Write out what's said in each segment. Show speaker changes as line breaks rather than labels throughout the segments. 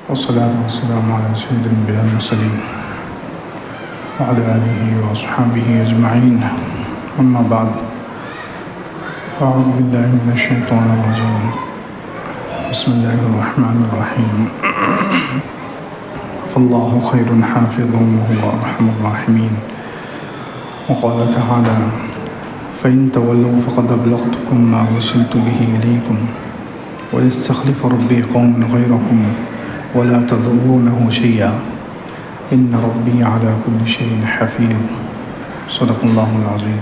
والصلاة والسلام على سيد الأنبياء والمرسلين وعلى آله وأصحابه أجمعين، أما بعد، أعوذ بالله من الشيطان الرجيم، بسم الله الرحمن الرحيم، فالله خير حافظ وهو أرحم الراحمين، وقال تعالى: فإن تولوا فقد أبلغتكم ما أرسلت به إليكم ويستخلف ربي قوما غيركم ولا تضرونه شيئا إن ربي على كل شيء حفيظ، صدق الله العظيم۔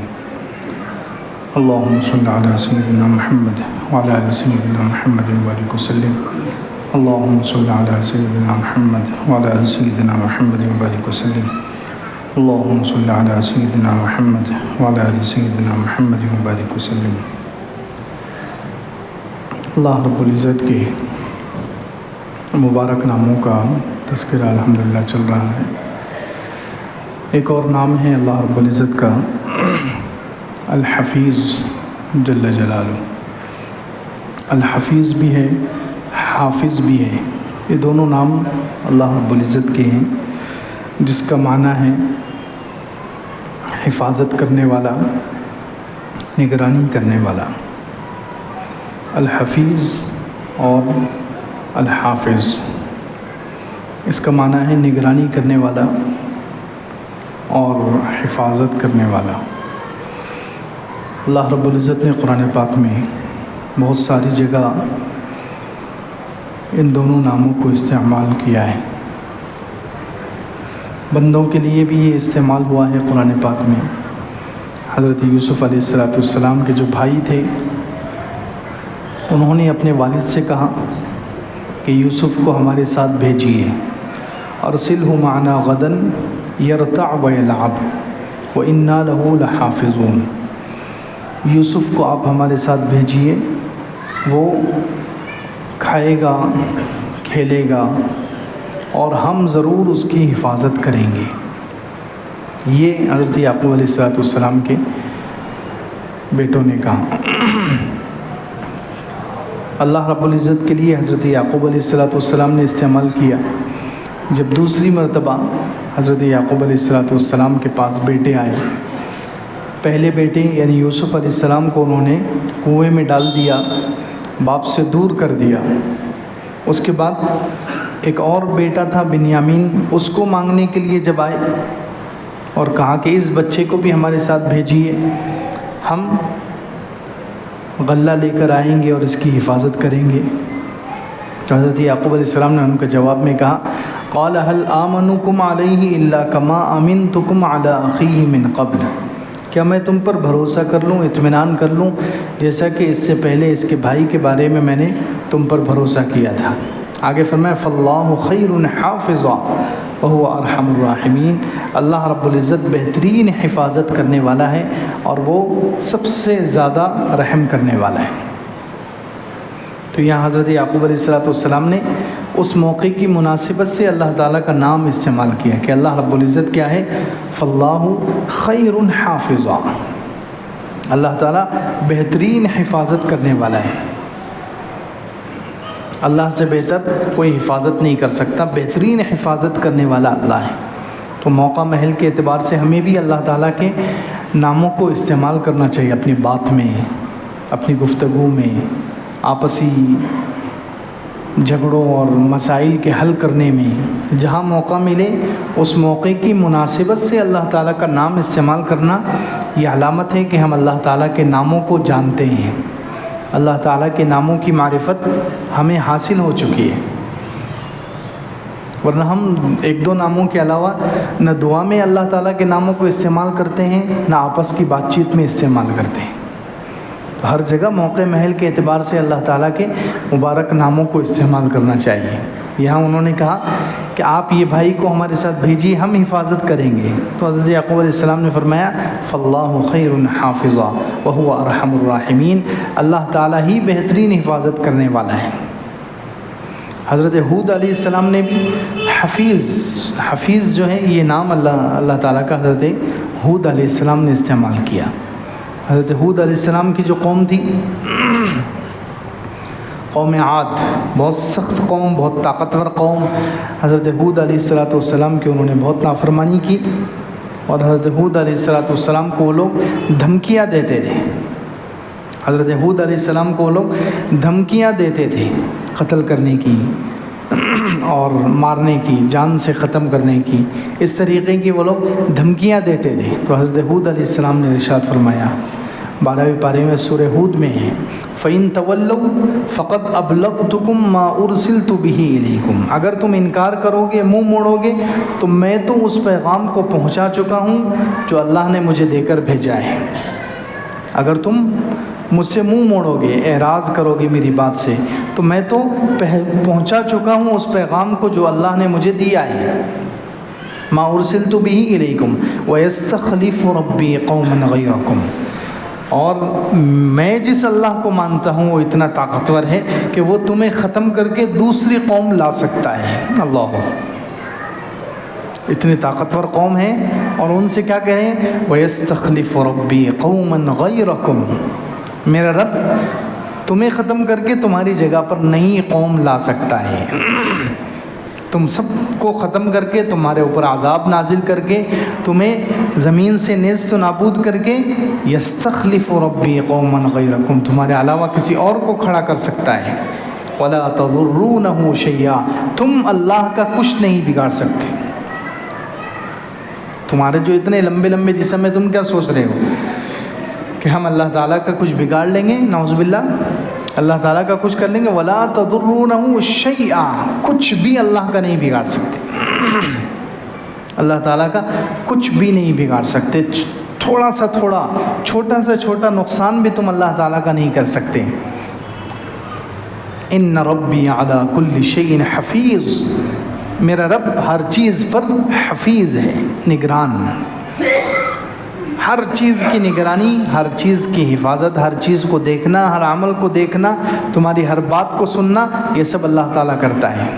اللهم صل على سيدنا محمد وعلى آل سيدنا محمد وبارك وسلم۔ اللهم صل على سيدنا محمد وعلى آل سيدنا محمد وبارك وسلم۔ اللهم صل على سيدنا محمد وعلى آل سيدنا محمد وبارك وسلم۔ اللہ رب العزت کے مبارک ناموں کا تذکرہ الحمدللہ چل رہا ہے۔ ایک اور نام ہے اللہ رب العزت کا الحفیظ جل جلالہ۔ الحفیظ بھی ہے، حافظ بھی ہے، یہ دونوں نام اللہ رب العزت کے ہیں، جس کا معنی ہے حفاظت کرنے والا، نگرانی کرنے والا۔ الحفیظ اور الحافظ، اس کا معنی ہے نگرانی کرنے والا اور حفاظت کرنے والا۔ اللہ رب العزت نے قرآن پاک میں بہت ساری جگہ ان دونوں ناموں کو استعمال کیا ہے۔ بندوں کے لیے بھی یہ استعمال ہوا ہے قرآن پاک میں۔ حضرت یوسف علیہ السلام کے جو بھائی تھے، انہوں نے اپنے والد سے کہا کہ یوسف کو ہمارے ساتھ بھیجیے، ارسلہ معنا غدا یرتع ویلعب وإنا لہ لحافظون۔ یوسف کو آپ ہمارے ساتھ بھیجیے، وہ کھائے گا، کھیلے گا، اور ہم ضرور اس کی حفاظت کریں گے۔ یہ حضرت یعقوب علیہ السلام کے بیٹوں نے کہا۔ اللہ رب العزت کے لیے حضرت یعقوب علیہ السلام نے استعمال کیا۔ جب دوسری مرتبہ حضرت یعقوب علیہ السلام کے پاس بیٹے آئے، پہلے بیٹے یعنی یوسف علیہ السلام کو انہوں نے کنویں میں ڈال دیا، باپ سے دور کر دیا۔ اس کے بعد ایک اور بیٹا تھا بنیامین، اس کو مانگنے کے لیے جب آئے اور کہا کہ اس بچے کو بھی ہمارے ساتھ بھیجیے، ہم غلہ لے کر آئیں گے اور اس کی حفاظت کریں گے۔ تو حضرت یعقوب علیہ السلام نے ان کے جواب میں کہا: قال هل آمنكم عليه الا كما امنتكم على اخيه من قبل۔ کیا میں تم پر بھروسہ کر لوں، اطمینان کر لوں، جیسا کہ اس سے پہلے اس کے بھائی کے بارے میں نے تم پر بھروسہ کیا تھا۔ آگے فرمایا: فاللہ خیر حافظا وهو ارحم الراحمین۔ اللہ رب العزت بہترین حفاظت کرنے والا ہے اور وہ سب سے زیادہ رحم کرنے والا ہے۔ تو یہاں حضرت یعقوب علیہ السلام نے اس موقع کی مناسبت سے اللہ تعالیٰ کا نام استعمال کیا کہ اللہ رب العزت کیا ہے؟ فاللہ خیر حافظا۔ اللہ تعالیٰ بہترین حفاظت کرنے والا ہے۔ اللہ سے بہتر کوئی حفاظت نہیں کر سکتا، بہترین حفاظت کرنے والا اللہ ہے۔ تو موقع محل کے اعتبار سے ہمیں بھی اللہ تعالیٰ کے ناموں کو استعمال کرنا چاہیے، اپنی بات میں، اپنی گفتگو میں، آپسی جھگڑوں اور مسائل کے حل کرنے میں، جہاں موقع ملے اس موقع کی مناسبت سے اللہ تعالیٰ کا نام استعمال کرنا، یہ علامت ہے کہ ہم اللہ تعالیٰ کے ناموں کو جانتے ہیں، اللہ تعالیٰ کے ناموں کی معرفت ہمیں حاصل ہو چکی ہے۔ ورنہ ہم ایک دو ناموں کے علاوہ نہ دعا میں اللہ تعالیٰ کے ناموں کو استعمال کرتے ہیں، نہ آپس کی بات چیت میں استعمال کرتے ہیں۔ تو ہر جگہ موقع محل کے اعتبار سے اللہ تعالیٰ کے مبارک ناموں کو استعمال کرنا چاہیے۔ یہاں انہوں نے کہا کہ آپ یہ بھائی کو ہمارے ساتھ بھیجیے، ہم حفاظت کریں گے۔ تو حضرت یعقوب علیہ السلام نے فرمایا: فاللہ خیر حافظا وهو ارحم الراحمین۔ اللہ تعالیٰ ہی بہترین حفاظت کرنے والا ہے۔ حضرت ہود علیہ السلام نے بھی حفیظ جو ہے یہ نام اللہ تعالیٰ کا حضرت ہود علیہ السلام نے استعمال کیا۔ حضرت ہود علیہ السلام کی جو قوم تھی قوم عاد بہت سخت قوم، بہت طاقتور قوم، حضرت ہود علیہ السلام کی انہوں نے بہت نافرمانی کی، اور حضرت ہود علیہ السلام کو وہ لوگ دھمکیاں دیتے تھے، حضرت ہود علیہ السلام کو وہ لوگ دھمکیاں دیتے تھے قتل کرنے کی اور مارنے کی، جان سے ختم کرنے کی، اس طریقے کی وہ لوگ دھمکیاں دیتے تھے۔ تو حضرت ہود علیہ السلام نے ارشاد فرمایا 12ویں پارے میں سورہ ہود میں ہے، فَإِن تَوَلَّوْا فَقَدْ أَبْلَغْتُكُمْ مَا أُرْسِلْتُ بِهِ إِلَيْكُمْ، اگر تم انکار کرو گے، منہ موڑو گے، تو میں تو اس پیغام کو پہنچا چکا ہوں جو اللہ نے مجھے دے کر بھیجا ہے۔ اگر تم مجھ سے منہ موڑو گے، اعراض کرو گے میری بات سے، تو میں تو پہنچا چکا ہوں اس پیغام کو جو اللہ نے مجھے دیا ہے۔ ما ارسلت به الیکم ویستخلف ربی قوما غیرکم، اور میں جس اللہ کو مانتا ہوں وہ اتنا طاقتور ہے کہ وہ تمہیں ختم کر کے دوسری قوم لا سکتا ہے۔ اللہ، اتنی طاقتور قوم ہے، اور ان سے کیا کہیں، ویستخلف ربی قوما غیرکم، میرا رب تمہیں ختم کر کے تمہاری جگہ پر نئی قوم لا سکتا ہے، تم سب کو ختم کر کے، تمہارے اوپر عذاب نازل کر کے، تمہیں زمین سے نیست و نابود کر کے، یستخلف ربی قوما غیرکم، تمہارے علاوہ کسی اور کو کھڑا کر سکتا ہے۔ ولا تضرونہ شیئا، تم اللہ کا کچھ نہیں بگاڑ سکتے۔ تمہارے جو اتنے لمبے لمبے جسم ہے، تم کیا سوچ رہے ہو کہ ہم اللہ تعالیٰ کا کچھ بگاڑ لیں گے؟ نعوذ باللہ، اللہ تعالیٰ کا کچھ کر لیں گے؟ ولا تضرونہ شیئا، کچھ بھی اللہ کا نہیں بگاڑ سکتے، اللہ تعالیٰ کا کچھ بھی نہیں بگاڑ سکتے، تھوڑا سا تھوڑا، چھوٹا سا چھوٹا نقصان بھی تم اللہ تعالیٰ کا نہیں کر سکتے۔ ان ربی علی کل شیء حفیظ، میرا رب ہر چیز پر حفیظ ہے، نگران، ہر چیز کی نگرانی، ہر چیز کی حفاظت، ہر چیز کو دیکھنا، ہر عمل کو دیکھنا، تمہاری ہر بات کو سننا، یہ سب اللہ تعالیٰ کرتا ہے۔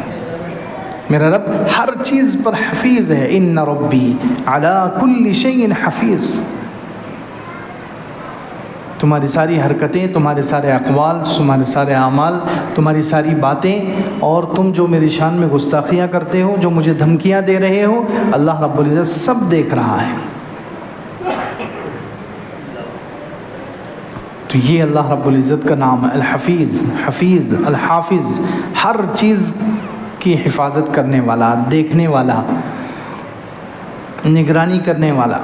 میرا رب ہر چیز پر حفیظ ہے۔ ان ربی علی کل شیء حفیظ، تمہاری ساری حرکتیں، تمہارے سارے اقوال، تمہارے سارے اعمال، تمہاری ساری باتیں، اور تم جو میری شان میں گستاخیاں کرتے ہو، جو مجھے دھمکیاں دے رہے ہو، اللہ رب العزت سب دیکھ رہا ہے۔ تو یہ اللہ رب العزت کا نام ہے الحفیظ، حفیظ، الحافظ، ہر چیز کی حفاظت کرنے والا، دیکھنے والا، نگرانی کرنے والا۔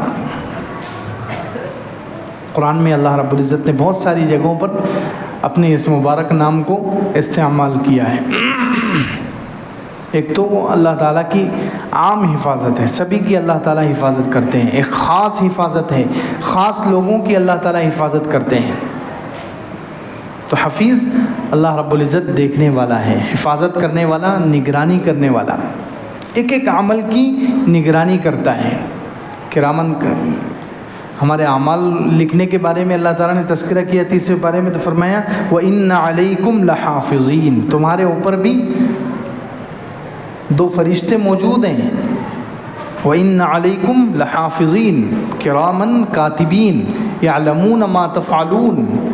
قرآن میں اللہ رب العزت نے بہت ساری جگہوں پر اپنے اس مبارک نام کو استعمال کیا ہے۔ ایک تو اللہ تعالیٰ کی عام حفاظت ہے، سبھی کی اللہ تعالیٰ حفاظت کرتے ہیں۔ ایک خاص حفاظت ہے، خاص لوگوں کی اللہ تعالیٰ حفاظت کرتے ہیں۔ تو حفیظ اللہ رب العزت دیکھنے والا ہے، حفاظت کرنے والا، نگرانی کرنے والا، ایک ایک عمل کی نگرانی کرتا ہے۔ کرامن، ہمارے اعمال لکھنے کے بارے میں اللہ تعالیٰ نے تذکرہ کیا 30ویں پارے میں، تو فرمایا وَإِنَّ عَلَيْكُمْ لَحَافِظِينَ، تمہارے اوپر بھی 2 فرشتے موجود ہیں۔ وَإِنَّ عَلَيْكُمْ لَحَافِظِينَ كِرَامًا كَاتِبِينَ يَعْلَمُونَ مَا تَفْعَلُونَ،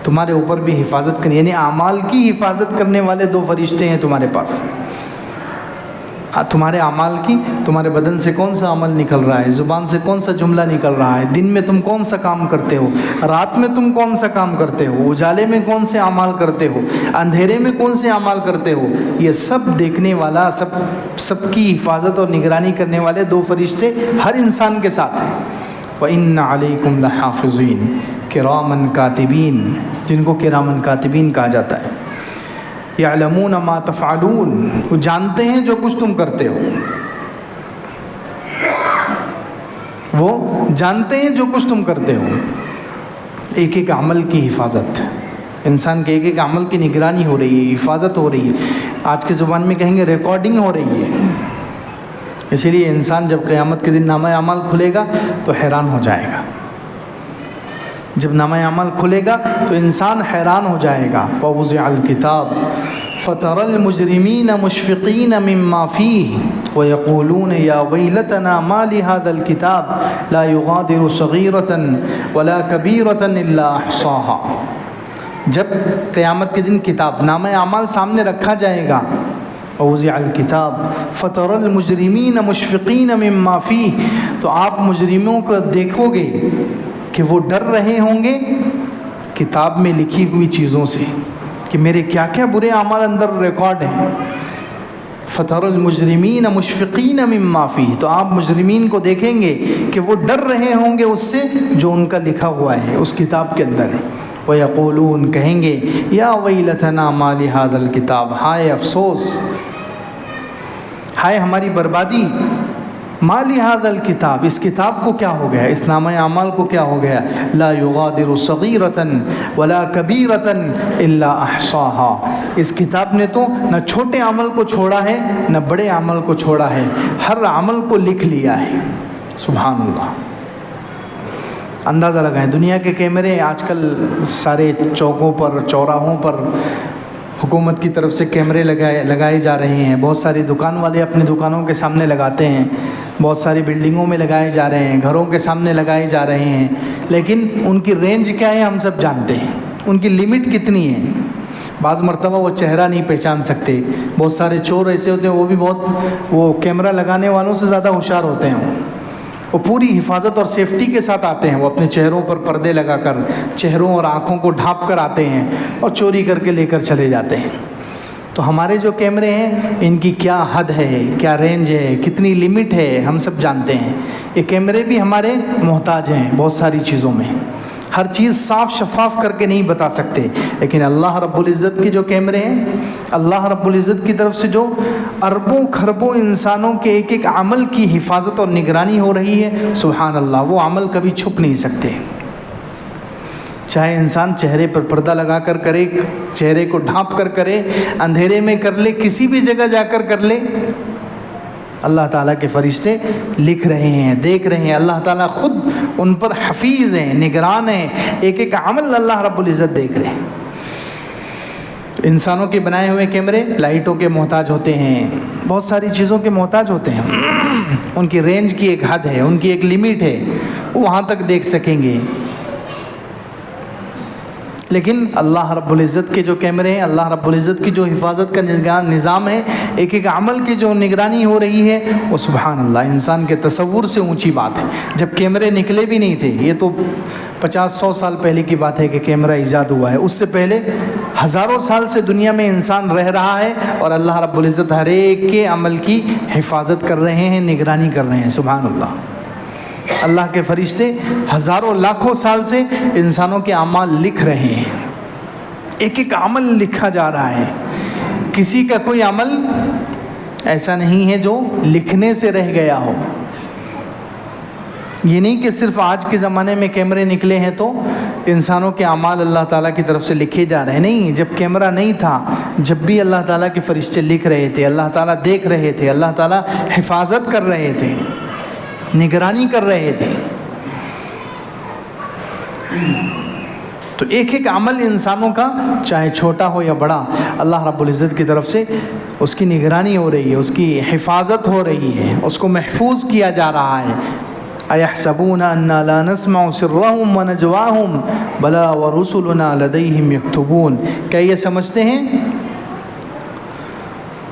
تمہارے اوپر بھی حفاظت کرنے، یعنی اعمال کی حفاظت کرنے والے 2 فرشتے ہیں تمہارے پاس۔ تمہارے اعمال کی، تمہارے بدن سے کون سا عمل نکل رہا ہے، زبان سے کون سا جملہ نکل رہا ہے، دن میں تم کون سا کام کرتے ہو، رات میں تم کون سا کام کرتے ہو، اجالے میں کون سے اعمال کرتے ہو، اندھیرے میں کون سے اعمال کرتے ہو، یہ سب دیکھنے والا، سب کی حفاظت اور نگرانی کرنے والے 2 فرشتے ہر انسان کے ساتھ ہیں۔ وَإِنَّ عَلَيْكُمْ لَحَافِظِينَ كِرَامًا كَاتِبِينَ، جن کو کرامن کاتبین کہا جاتا ہے۔ یعلمون ما تفعلون، وہ جانتے ہیں جو کچھ تم کرتے ہو، وہ جانتے ہیں جو کچھ تم کرتے ہو۔ ایک ایک عمل کی حفاظت، انسان کے ایک ایک عمل کی نگرانی ہو رہی ہے، حفاظت ہو رہی ہے، آج کے زبان میں کہیں گے ریکارڈنگ ہو رہی ہے۔ اسی لیے انسان جب قیامت کے دن نامہ اعمال کھلے گا تو حیران ہو جائے گا۔ جب نامہ اعمال کھلے گا تو انسان حیران ہو جائے گا۔ وَوُضِعَ الْكِتَابُ فَتَرَى الْمُجْرِمِينَ مُشْفِقِينَ مِمَّا فِيهِ وَيَقُولُونَ يَا وَيْلَتَنَا مَا لِهَذَا الْكِتَابِ لَا يُغَادِرُ صَغِيرَةً وَلَا كَبِيرَةً إِلَّا أَحْصَاهَا جب قیامت کے دن کتاب نامہ اعمال سامنے رکھا جائے گا، ووضع الکتاب فتری المجرمین مشفقین مما فیہ، تو آپ مجرموں کو دیکھو گے کہ وہ ڈر رہے ہوں گے کتاب میں لکھی ہوئی چیزوں سے کہ میرے کیا کیا برے اعمال اندر ریکارڈ ہیں۔ فتری المجرمین مشفقین مما فیہ، تو آپ مجرمین کو دیکھیں گے کہ وہ ڈر رہے ہوں گے اس سے جو ان کا لکھا ہوا ہے اس کتاب کے اندر۔ وَيَقُولُونَ، کہیں گے یا ویلتنا ما لِهَذَا الْكِتاب، ہائے افسوس، ہائے ہماری بربادی، ما لِهَذَا الْكِتاب، اس کتاب کو کیا ہو گیا، اس نامہ اعمال کو کیا ہو گیا، لا يغادر صغیرة ولا کبیرة الا احصاها، اس کتاب نے تو نہ چھوٹے عمل کو چھوڑا ہے نہ بڑے عمل کو چھوڑا ہے، ہر عمل کو لکھ لیا ہے۔ سبحان اللہ۔ اندازہ لگائیں، دنیا کے کیمرے آج کل سارے چوکوں پر، چوراہوں پر حکومت کی طرف سے کیمرے لگائے جا رہے ہیں، بہت ساری دکان والے اپنی دکانوں کے سامنے لگاتے ہیں، بہت ساری بلڈنگوں میں لگائے جا رہے ہیں، گھروں کے سامنے لگائے جا رہے ہیں، لیکن ان کی رینج کیا ہے ہم سب جانتے ہیں، ان کی لمٹ کتنی ہے۔ بعض مرتبہ وہ چہرہ نہیں پہچان سکتے، بہت سارے چور ایسے ہوتے ہیں وہ کیمرہ لگانے والوں سے زیادہ ہوشیار ہوتے ہیں، وہ پوری حفاظت اور سیفٹی کے ساتھ آتے ہیں، وہ اپنے چہروں پر پردے لگا کر، چہروں اور آنکھوں کو ڈھانپ کر آتے ہیں اور چوری کر کے لے کر چلے جاتے ہیں۔ تو ہمارے جو کیمرے ہیں ان کی کیا حد ہے، کیا رینج ہے، کتنی لمٹ ہے، ہم سب جانتے ہیں۔ یہ کیمرے بھی ہمارے محتاج ہیں بہت ساری چیزوں میں، ہر چیز صاف شفاف کر کے نہیں بتا سکتے، لیکن اللہ رب العزت کے جو کیمرے ہیں، اللہ رب العزت کی طرف سے جو اربوں کھربوں انسانوں کے ایک ایک عمل کی حفاظت اور نگرانی ہو رہی ہے، سبحان اللہ، وہ عمل کبھی چھپ نہیں سکتے۔ چاہے انسان چہرے پر پردہ لگا کر کرے، چہرے کو ڈھانپ کر کرے، اندھیرے میں کر لے، کسی بھی جگہ جا کر لے، اللہ تعالیٰ کے فرشتے لکھ رہے ہیں، دیکھ رہے ہیں، اللہ تعالیٰ خود ان پر حفیظ ہیں، نگران ہیں، ایک ایک عمل اللہ رب العزت دیکھ رہے ہیں۔ انسانوں کے بنائے ہوئے کیمرے لائٹوں کے محتاج ہوتے ہیں، بہت ساری چیزوں کے محتاج ہوتے ہیں، ان کی رینج کی ایک حد ہے، ان کی ایک لمٹ ہے، وہاں تک دیکھ سکیں گے۔ لیکن اللہ رب العزت کے جو کیمرے ہیں، اللہ رب العزت کی جو حفاظت کا نظام ہے، ایک ایک عمل کی جو نگرانی ہو رہی ہے، وہ سبحان اللہ انسان کے تصور سے اونچی بات ہے۔ جب کیمرے نکلے بھی نہیں تھے، یہ تو 50-100 سال پہلے کی بات ہے کہ کیمرہ ایجاد ہوا ہے، اس سے پہلے ہزاروں سال سے دنیا میں انسان رہ رہا ہے، اور اللہ رب العزت ہر ایک کے عمل کی حفاظت کر رہے ہیں، نگرانی کر رہے ہیں، سبحان اللہ۔ اللہ کے فرشتے ہزاروں لاکھوں سال سے انسانوں کے اعمال لکھ رہے ہیں، ایک ایک عمل لکھا جا رہا ہے۔ کسی کا کوئی عمل ایسا نہیں ہے جو لکھنے سے رہ گیا ہو۔ یہ نہیں کہ صرف آج کے زمانے میں کیمرے نکلے ہیں تو انسانوں کے اعمال اللہ تعالیٰ کی طرف سے لکھے جا رہے ہیں، نہیں، جب کیمرہ نہیں تھا، جب بھی اللہ تعالیٰ کے فرشتے لکھ رہے تھے، اللہ تعالیٰ دیکھ رہے تھے، اللہ تعالیٰ حفاظت کر رہے تھے، نگرانی کر رہے تھے۔ تو ایک ایک عمل انسانوں کا، چاہے چھوٹا ہو یا بڑا، اللہ رب العزت کی طرف سے اس کی نگرانی ہو رہی ہے، اس کی حفاظت ہو رہی ہے، اس کو محفوظ کیا جا رہا ہے۔ اَيَحْسَبُونَ أَنَّا لَا نَسْمَعُ سِرَّهُمْ وَنَجْوَاهُمْ بَلَىٰ وَرُسُلُنَا لَدَيْهِمْ يَكْتُبُونَ، کیا یہ سمجھتے ہیں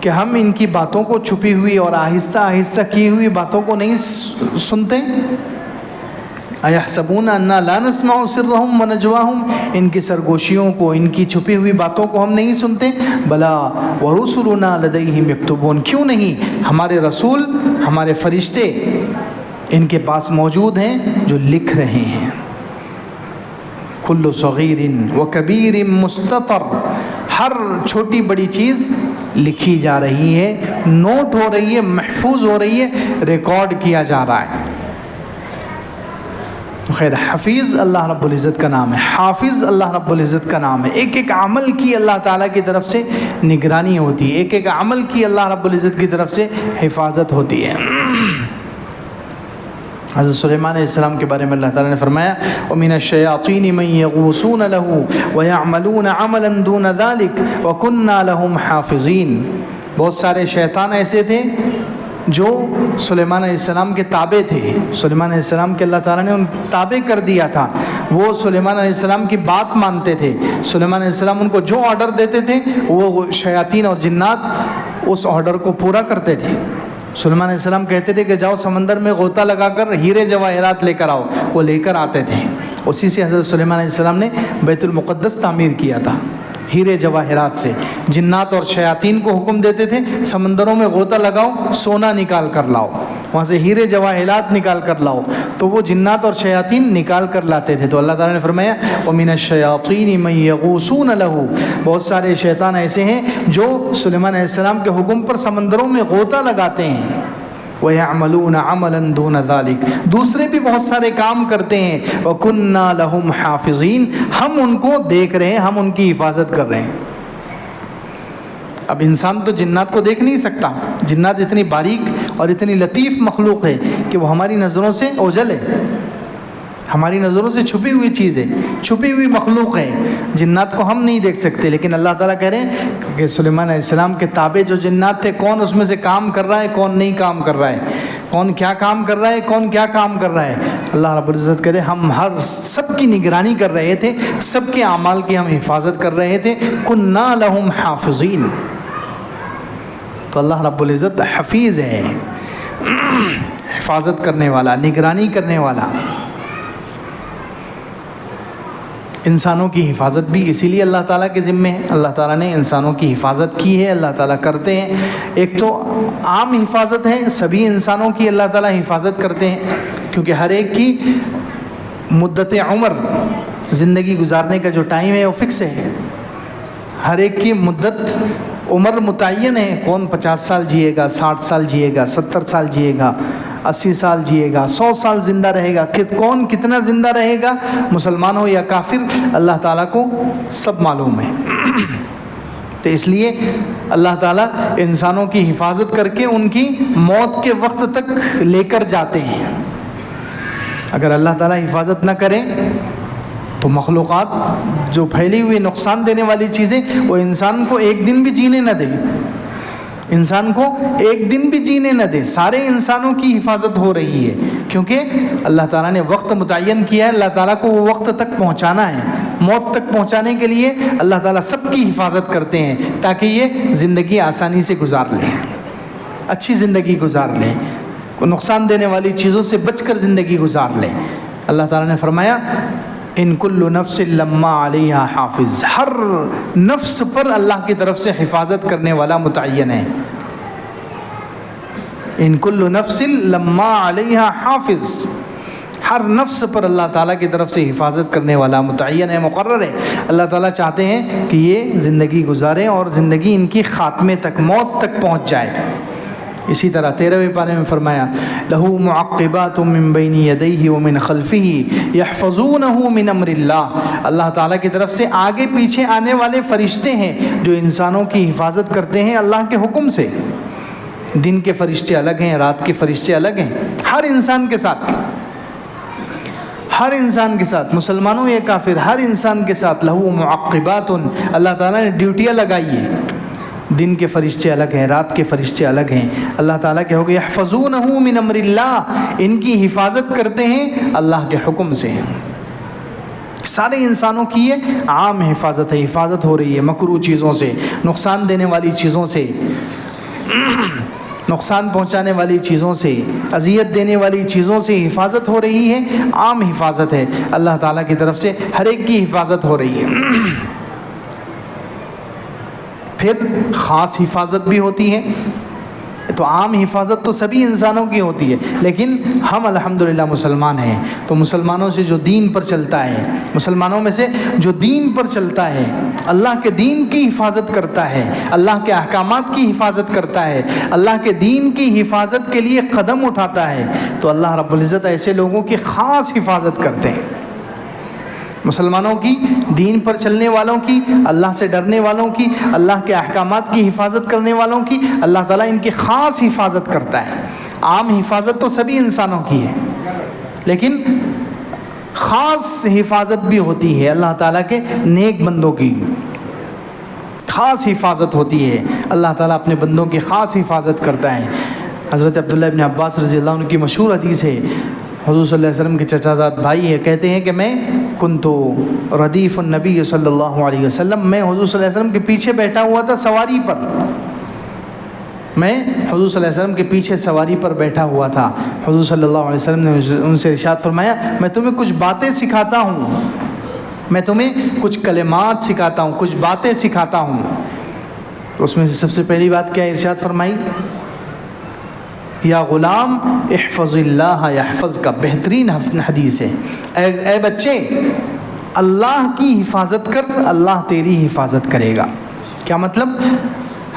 کہ ہم ان کی باتوں کو، چھپی ہوئی اور آہستہ آہستہ کی ہوئی باتوں کو نہیں سنتے؟ اَيَحْسَبُونَ أَنَّا لَا نَسْمَعُ سِرَّهُمْ وَنَجْوَاهُمْ، ان کی سرگوشیوں کو، ان کی چھپی ہوئی باتوں کو ہم نہیں سنتے؟ بَلَىٰ وَرُسُلُنَا لَدَيْهِمْ يَكْتُبُونَ، کیوں نہیں، ہمارے رسول، ہمارے فرشتے ان کے پاس موجود ہیں جو لکھ رہے ہیں۔ كُلُّ صَغِيرٍ وَكَبِيرٍ مُسْتَطَرٍ، ہر چھوٹی بڑی چیز لکھی جا رہی ہے، نوٹ ہو رہی ہے، محفوظ ہو رہی ہے، ریکارڈ کیا جا رہا ہے۔ تو خیر، حفیظ اللہ رب العزت کا نام ہے، حافظ اللہ رب العزت کا نام ہے۔ ایک ایک عمل کی اللہ تعالیٰ کی طرف سے نگرانی ہوتی ہے، ایک ایک عمل کی اللہ رب العزت کی طرف سے حفاظت ہوتی ہے۔ حضرت سلیمان علیہ السلام کے بارے میں اللہ تعالیٰ نے فرمایا وَمِنَ الشَّيَاطِينِ مَن يَغُوصُونَ لَهُ وَيَعْمَلُونَ عَمَلًا دُونَ ذَلِكَ وَكُنَّا لَهُمْ حَافِظِينَ، بہت سارے شیطان ایسے تھے جو سلیمان علیہ السلام کے تابع تھے، سلیمان علیہ السلام کے اللہ تعالیٰ نے ان تابع کر دیا تھا، وہ سلیمان علیہ السلام کی بات مانتے تھے، سلیمان علیہ السلام ان کو جو آرڈر دیتے تھے وہ شیاطین اور جنات اس آرڈر کو پورا کرتے تھے۔ سلیمان علیہ السلام کہتے تھے کہ جاؤ سمندر میں غوطہ لگا کر ہیرے جواہرات لے کر آؤ، وہ لے کر آتے تھے۔ اسی سے حضرت سلیمان علیہ السلام نے بیت المقدس تعمیر کیا تھا، ہیرے جواہرات سے۔ جنات اور شیاطین کو حکم دیتے تھے سمندروں میں غوطہ لگاؤ، سونا نکال کر لاؤ، وہاں سے ہیرے جواہرات نکال کر لاؤ، تو وہ جنات اور شیاطین نکال کر لاتے تھے۔ تو اللہ تعالیٰ نے فرمایا وَمِنَ الشَّيَاطِينِ مَن يَغُوصُونَ لَهُ، بہت سارے شیطان ایسے ہیں جو سلیمان علیہ السلام کے حکم پر سمندروں میں غوطہ لگاتے ہیں۔ وَيَعْمَلُونَ عَمَلًا دُونَ ذَلِكَ، دوسرے بھی بہت سارے کام کرتے ہیں۔ وَكُنَّا لَهُمْ حَافِظِينَ، ہم ان کو دیکھ رہے ہیں، ہم ان کی حفاظت کر رہے ہیں۔ اب انسان تو جنات کو دیکھ نہیں سکتا، جنات اتنی باریک اور اتنی لطیف مخلوق ہے کہ وہ ہماری نظروں سے اوجھل ہے، ہماری نظروں سے چھپی ہوئی چیز ہے، چھپی ہوئی مخلوق ہے۔ جنات کو ہم نہیں دیکھ سکتے، لیکن اللہ تعالیٰ کہہ رہے ہیں کہ سلیمان علیہ السلام کے تابع جو جنات تھے، کون اس میں سے کام کر رہا ہے، کون نہیں کام کر رہا ہے، کون کیا کام کر رہا ہے، کون کیا کام کر رہا ہے۔ اللہ رب العزت کہہ رہے ہم ہر سب کی نگرانی کر رہے تھے، سب کے اعمال کی ہم حفاظت کر رہے تھے۔ کُنَّا لَهُمْ حَافِظِينَ، تو اللہ رب العزت حفیظ ہے، حفاظت کرنے والا، نگرانی کرنے والا۔ انسانوں کی حفاظت بھی اسی لیے اللہ تعالیٰ کے ذمہ ہے، اللہ تعالیٰ نے انسانوں کی حفاظت کی ہے، اللہ تعالیٰ کرتے ہیں۔ ایک تو عام حفاظت ہے، سبھی انسانوں کی اللہ تعالیٰ حفاظت کرتے ہیں، کیونکہ ہر ایک کی مدت عمر، زندگی گزارنے کا جو ٹائم ہے وہ فکس ہے، ہر ایک کی مدت عمر متعین ہے، کون 50 سال جیے گا، 60 سال جیے گا، 70 سال جیے گا، 80 سال جیے گا، 100 سال زندہ رہے گا، کون کتنا زندہ رہے گا، مسلمان ہو یا کافر، اللہ تعالیٰ کو سب معلوم ہے۔ تو اس لیے اللہ تعالیٰ انسانوں کی حفاظت کر کے ان کی موت کے وقت تک لے کر جاتے ہیں۔ اگر اللہ تعالیٰ حفاظت نہ کرے تو مخلوقات جو پھیلی ہوئی نقصان دینے والی چیزیں وہ انسان کو ایک دن بھی جینے نہ دے، انسان کو ایک دن بھی جینے نہ دے۔ سارے انسانوں کی حفاظت ہو رہی ہے، کیونکہ اللہ تعالیٰ نے وقت متعین کیا ہے، اللہ تعالیٰ کو وہ وقت تک پہنچانا ہے۔ موت تک پہنچانے کے لیے اللہ تعالیٰ سب کی حفاظت کرتے ہیں تاکہ یہ زندگی آسانی سے گزار لیں، اچھی زندگی گزار لیں، نقصان دینے والی چیزوں سے بچ کر زندگی گزار لیں۔ اللہ تعالیٰ نے فرمایا ان کل نفس لما علیہا حافظ، ہر نفس پر اللہ کی طرف سے حفاظت کرنے والا متعین ہے۔ ان کل نفس لما علیہا حافظ، ہر نفس پر اللہ تعالیٰ کی طرف سے حفاظت کرنے والا متعین ہے، مقرر ہے۔ اللہ تعالیٰ چاہتے ہیں کہ یہ زندگی گزاریں اور زندگی ان کی خاتمے تک، موت تک پہنچ جائے۔ اسی طرح 13ویں پارے میں فرمایا لَهُ مُعَقِّبَاتٌ مِّن بَيْنِ يَدَيْهِ وَمِنْ خَلْفِهِ يَحْفَظُونَهُ مِنْ أَمْرِ اللَّهِ، اللہ تعالیٰ کی طرف سے آگے پیچھے آنے والے فرشتے ہیں جو انسانوں کی حفاظت کرتے ہیں اللہ کے حکم سے۔ دن کے فرشتے الگ ہیں، رات کے فرشتے الگ ہیں، ہر انسان کے ساتھ، ہر انسان کے ساتھ، مسلمانوں یا کافر، ہر انسان کے ساتھ لَهُ مُعَقِّبَاتٌ، اللہ تعالیٰ نے ڈیوٹیاں لگائی ہیں۔ دن کے فرشتے الگ ہیں، رات کے فرشتے الگ ہیں، اللہ تعالیٰ کے حکم یحفظونہ من امر اللہ، ان کی حفاظت کرتے ہیں اللہ کے حکم سے۔ سارے انسانوں کی یہ عام حفاظت ہے، حفاظت ہو رہی ہے مکروہ چیزوں سے، نقصان دینے والی چیزوں سے، نقصان پہنچانے والی چیزوں سے، اذیت دینے والی چیزوں سے حفاظت ہو رہی ہے، عام حفاظت ہے، اللہ تعالیٰ کی طرف سے ہر ایک کی حفاظت ہو رہی ہے۔ پھر خاص حفاظت بھی ہوتی ہے، تو عام حفاظت تو سبھی انسانوں کی ہوتی ہے، لیکن ہم الحمدللہ مسلمان ہیں، تو مسلمانوں سے جو دین پر چلتا ہے، مسلمانوں میں سے جو دین پر چلتا ہے، اللہ کے دین کی حفاظت کرتا ہے، اللہ کے احکامات کی حفاظت کرتا ہے، اللہ کے دین کی حفاظت کے لیے قدم اٹھاتا ہے، تو اللہ رب العزت ایسے لوگوں کی خاص حفاظت کرتے ہیں۔ مسلمانوں کی، دین پر چلنے والوں کی، اللہ سے ڈرنے والوں کی، اللہ کے احکامات کی حفاظت کرنے والوں کی اللہ تعالیٰ ان کی خاص حفاظت کرتا ہے۔ عام حفاظت تو سبھی انسانوں کی ہے، لیکن خاص حفاظت بھی ہوتی ہے اللہ تعالیٰ کے نیک بندوں کی، خاص حفاظت ہوتی ہے، اللہ تعالیٰ اپنے بندوں کی خاص حفاظت کرتا ہے۔ حضرت عبداللہ ابن عباس رضی اللہ عنہ کی مشہور حدیث ہے، حضور صلی اللہ علیہ وسلم کے چچا زاد بھائی ہیں، کہتے ہیں کہ میں کنتو ردیف النبی صلی اللہ علیہ وسلم، میں حضور صلی اللہ علیہ وسلم کے پیچھے بیٹھا ہوا تھا سواری پر، میں حضور صلی اللہ علیہ وسلم کے پیچھے سواری پر بیٹھا ہوا تھا۔ حضور صلی اللہ علیہ وسلم نے ان سے ارشاد فرمایا میں تمہیں کچھ باتیں سکھاتا ہوں، میں تمہیں کچھ کلمات سکھاتا ہوں، کچھ باتیں سکھاتا ہوں۔ تو اس میں سے سب سے پہلی بات کیا ارشاد فرمائی؟ یا غلام احفظ اللہ یحفظ کا، بہترین حدیث ہے، اے بچے اللہ کی حفاظت کر، اللہ تیری حفاظت کرے گا۔ کیا مطلب؟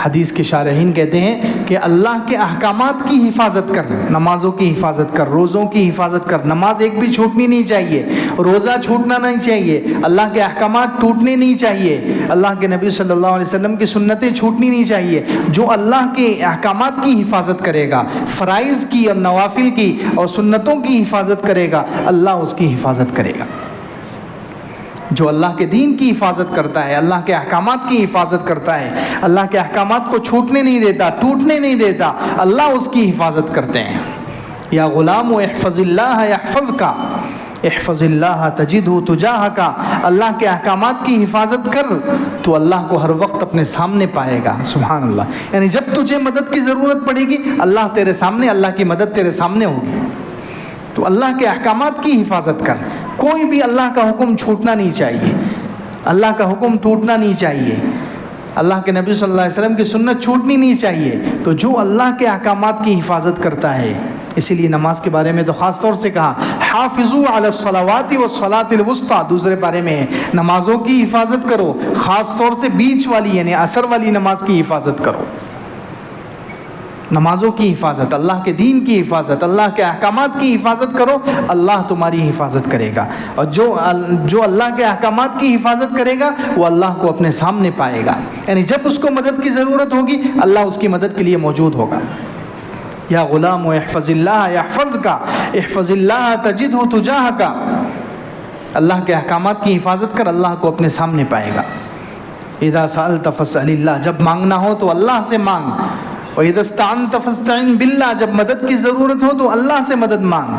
حدیث کے شارحین کہتے ہیں کہ اللہ کے احکامات کی حفاظت کر، نمازوں کی حفاظت کر، روزوں کی حفاظت کر، نماز ایک بھی چھوٹنی نہیں چاہیے، روزہ چھوٹنا نہیں چاہیے، اللہ کے احکامات ٹوٹنے نہیں چاہیے، اللہ کے نبی صلی اللہ علیہ وسلم کی سنتیں چھوٹنی نہیں چاہیے۔ جو اللہ کے احکامات کی حفاظت کرے گا، فرائض کی اور نوافل کی اور سنتوں کی حفاظت کرے گا، اللہ اس کی حفاظت کرے گا۔ جو اللہ کے دین کی حفاظت کرتا ہے، اللہ کے احکامات کی حفاظت کرتا ہے، اللہ کے احکامات کو چھوٹنے نہیں دیتا، ٹوٹنے نہیں دیتا، اللہ اس کی حفاظت کرتے ہیں۔ یا غلام احفظ اللہ یحفظ کا، احفظ اللہ تجدہ تجاہک، اللہ کے احکامات کی حفاظت کر تو اللہ کو ہر وقت اپنے سامنے پائے گا۔ سبحان اللہ، یعنی جب تجھے مدد کی ضرورت پڑے گی اللہ تیرے سامنے، اللہ کی مدد تیرے سامنے ہوگی۔ تو اللہ کے احکامات کی حفاظت کر، کوئی بھی اللہ کا حکم چھوٹنا نہیں چاہیے، اللہ کا حکم ٹوٹنا نہیں چاہیے، اللہ کے نبی صلی اللہ علیہ وسلم کی سنت چھوٹنی نہیں چاہیے۔ تو جو اللہ کے احکامات کی حفاظت کرتا ہے، اسی لیے نماز کے بارے میں تو خاص طور سے کہا حافظوا علی الصلوات والصلاۃ الوسطی، دوسرے بارے میں ہے نمازوں کی حفاظت کرو، خاص طور سے بیچ والی یعنی عصر والی نماز کی حفاظت کرو۔ نمازوں کی حفاظت، اللہ کے دین کی حفاظت، اللہ کے احکامات کی حفاظت کرو، اللہ تمہاری حفاظت کرے گا۔ اور جو اللہ کے احکامات کی حفاظت کرے گا وہ اللہ کو اپنے سامنے پائے گا، یعنی جب اس کو مدد کی ضرورت ہوگی اللہ اس کی مدد کے لیے موجود ہوگا۔ یا غلام احفظ اللہ یحفظ کا، احفظ اللہ تجدہ تجاہک، اللہ کے احکامات کی حفاظت کر اللہ کو اپنے سامنے پائے گا۔ اذا سألت فاسأل اللہ، جب مانگنا ہو تو اللہ سے مانگ، وَإِذَا اسْتَعَنْتَ فَاسْتَعِنْ بِاللَّهِ، جب مدد کی ضرورت ہو تو اللہ سے مدد مانگ۔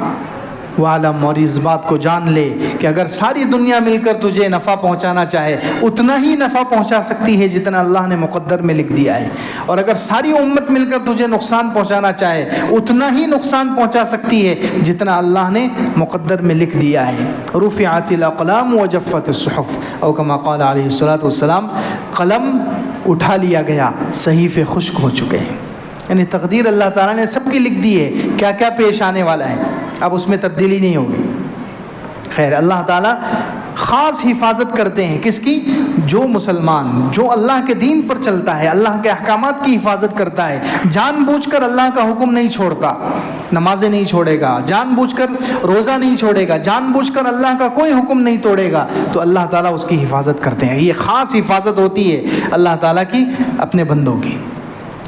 وَعَلَمْ، اور اس بات کو جان لے کہ اگر ساری دنیا مل کر تجھے نفع پہنچانا چاہے اتنا ہی نفع پہنچا سکتی ہے جتنا اللہ نے مقدر میں لکھ دیا ہے، اور اگر ساری امت مل کر تجھے نقصان پہنچانا چاہے اتنا ہی نقصان پہنچا سکتی ہے جتنا اللہ نے مقدر میں لکھ دیا ہے۔ رُفِعَتِ الْأَقْلَامُ وَجَفَّتِ الصُّحُفُ، او کما قال علیہ الصلوۃ والسلام، قلم اٹھا لیا گیا، صحیفے خشک ہو چکے ہیں، یعنی تقدیر اللہ تعالیٰ نے سب کی لکھ دی ہے، کیا کیا پیش آنے والا ہے، اب اس میں تبدیلی نہیں ہوگی۔ خیر، اللہ تعالیٰ خاص حفاظت کرتے ہیں کس کی؟ جو مسلمان جو اللہ کے دین پر چلتا ہے، اللہ کے احکامات کی حفاظت کرتا ہے، جان بوجھ کر اللہ کا حکم نہیں چھوڑتا، نمازیں نہیں چھوڑے گا، جان بوجھ کر روزہ نہیں چھوڑے گا، جان بوجھ کر اللہ کا کوئی حکم نہیں توڑے گا، تو اللہ تعالیٰ اس کی حفاظت کرتے ہیں۔ یہ خاص حفاظت ہوتی ہے اللہ تعالیٰ کی اپنے بندوں کی۔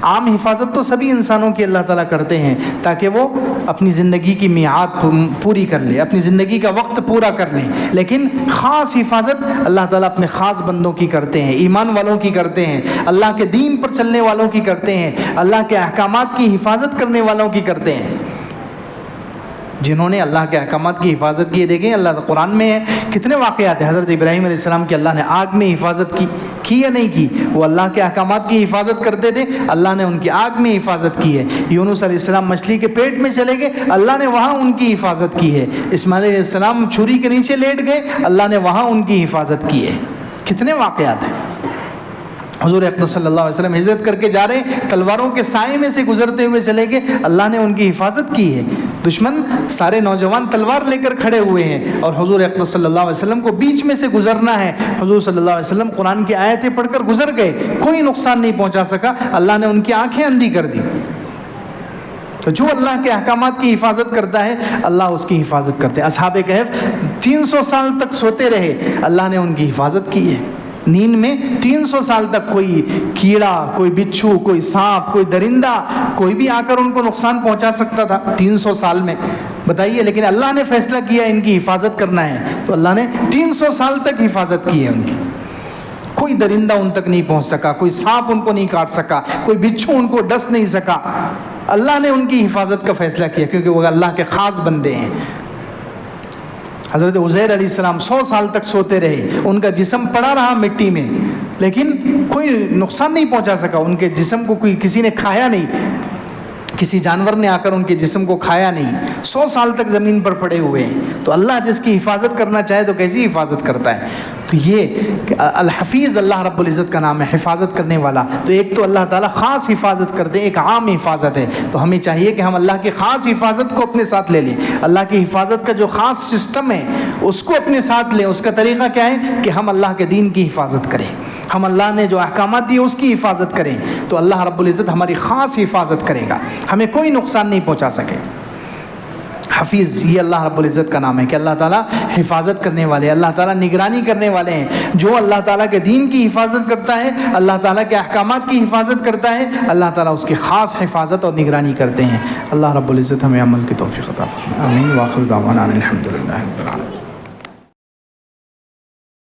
عام حفاظت تو سبھی انسانوں کی اللہ تعالیٰ کرتے ہیں تاکہ وہ اپنی زندگی کی میعاد پوری کر لے، اپنی زندگی کا وقت پورا کر لیں، لیکن خاص حفاظت اللہ تعالیٰ اپنے خاص بندوں کی کرتے ہیں، ایمان والوں کی کرتے ہیں، اللہ کے دین پر چلنے والوں کی کرتے ہیں، اللہ کے احکامات کی حفاظت کرنے والوں کی کرتے ہیں۔ جنہوں نے اللہ کے احکامات کی حفاظت کی، دیکھیں اللہ قرآن میں ہے کتنے واقعات ہیں۔ حضرت ابراہیم علیہ السلام کی اللہ نے آگ میں حفاظت کی یا نہیں کی؟ وہ اللہ کے احکامات کی حفاظت کرتے تھے، اللہ نے ان کی آگ میں حفاظت کی ہے۔ یونس علیہ السلام مچھلی کے پیٹ میں چلے گئے، اللہ نے وہاں ان کی حفاظت کی ہے۔ اسماعیل علیہ السلام چھری کے نیچے لیٹ گئے، اللہ نے وہاں ان کی حفاظت کی ہے۔ کتنے واقعات ہیں۔ حضور اقدس صلی اللہ علیہ وسلم ہجرت کر کے جا رہے ہیں، تلواروں کے سائے میں سے گزرتے ہوئے چلے گئے، اللہ نے ان کی حفاظت کی ہے۔ دشمن سارے نوجوان تلوار لے کر کھڑے ہوئے ہیں اور حضور اقدس صلی اللہ علیہ وسلم کو بیچ میں سے گزرنا ہے، حضور صلی اللہ علیہ وسلم قرآن کی آیتیں پڑھ کر گزر گئے، کوئی نقصان نہیں پہنچا سکا، اللہ نے ان کی آنکھیں اندھی کر دی۔ تو جو اللہ کے احکامات کی حفاظت کرتا ہے اللہ اس کی حفاظت کرتے ہیں۔ اصحاب کہف 300 سال تک سوتے رہے، اللہ نے ان کی حفاظت کی ہے۔ نیند میں 300 سال تک کوئی کیڑا، کوئی بچھو، کوئی سانپ، کوئی درندہ، کوئی بھی آ کر ان کو نقصان پہنچا سکتا تھا 300 سال میں، بتائیے، لیکن اللہ نے فیصلہ کیا ان کی حفاظت کرنا ہے تو اللہ نے 300 سال تک حفاظت کی ہے ان کی۔ کوئی درندہ ان تک نہیں پہنچ سکا، کوئی سانپ ان کو نہیں کاٹ سکا، کوئی بچھو ان کو ڈس نہیں سکا، اللہ نے ان کی حفاظت کا فیصلہ کیا کیونکہ وہ اللہ کے خاص بندے ہیں۔ حضرت عزیر علیہ السلام 100 سال تک سوتے رہے، ان کا جسم پڑا رہا مٹی میں لیکن کوئی نقصان نہیں پہنچا سکا، ان کے جسم کو کسی نے کھایا نہیں، کسی جانور نے آ کر ان کے جسم کو کھایا نہیں، 100 سال تک زمین پر پڑے ہوئے ہیں۔ تو اللہ جس کی حفاظت کرنا چاہے تو کیسی حفاظت کرتا ہے۔ تو یہ الحفیظ اللہ رب العزت کا نام ہے، حفاظت کرنے والا۔ تو ایک تو اللہ تعالیٰ خاص حفاظت کرتے ہیں، ایک عام حفاظت ہے، تو ہمیں چاہیے کہ ہم اللہ کی خاص حفاظت کو اپنے ساتھ لے لیں۔ اللہ کی حفاظت کا جو خاص سسٹم ہے اس کو اپنے ساتھ لیں۔ اس کا طریقہ کیا ہے کہ ہم اللہ کے دین کی حفاظت کریں، ہم اللہ نے جو احکامات دیے اس کی حفاظت کریں، تو اللہ رب العزت ہماری خاص حفاظت کرے گا، ہمیں کوئی نقصان نہیں پہنچا سکے۔ حفیظ یہ اللہ رب العزت کا نام ہے کہ اللہ تعالیٰ حفاظت کرنے والے، اللہ تعالیٰ نگرانی کرنے والے ہیں۔ جو اللہ تعالیٰ کے دین کی حفاظت کرتا ہے، اللہ تعالیٰ کے احکامات کی حفاظت کرتا ہے، اللہ تعالیٰ اس کی خاص حفاظت اور نگرانی کرتے ہیں۔ اللہ رب العزت ہمیں عمل کی توفیق عطا فرمائے۔ آمین۔ وآخر دعوانا الحمد للہ رب العالمین۔